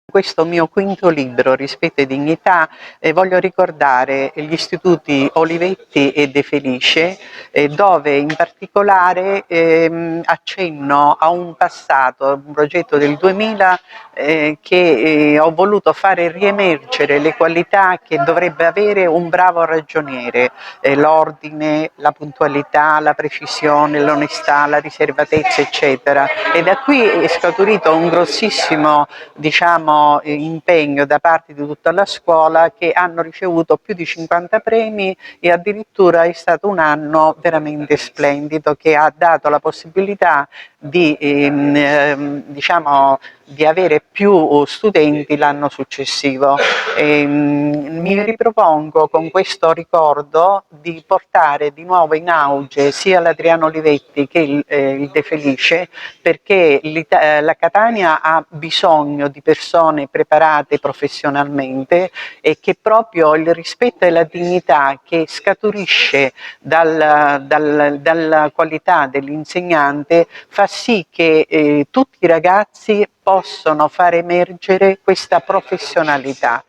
Questo mio quinto libro, Rispetto e Dignità, voglio ricordare gli istituti Olivetti e De Felice, dove in particolare accenno a un passato, un progetto del 2000 che ho voluto fare riemergere le qualità che dovrebbe avere un bravo ragioniere, l'ordine, la puntualità, la precisione, l'onestà, la riservatezza, eccetera. E da qui è scaturito un grossissimo, diciamo, impegno da parte di tutta la scuola, che hanno ricevuto più di 50 premi e addirittura è stato un anno veramente splendido, che ha dato la possibilità di, diciamo, di avere più studenti l'anno successivo. Mi ripropongo con questo ricordo di portare di nuovo in auge sia l'Adriano Olivetti che il De Felice, perché la Catania ha bisogno di persone preparate professionalmente, e che proprio il rispetto e la dignità che scaturisce dalla qualità dell'insegnante fa sì che tutti i ragazzi possono far emergere questa professionalità.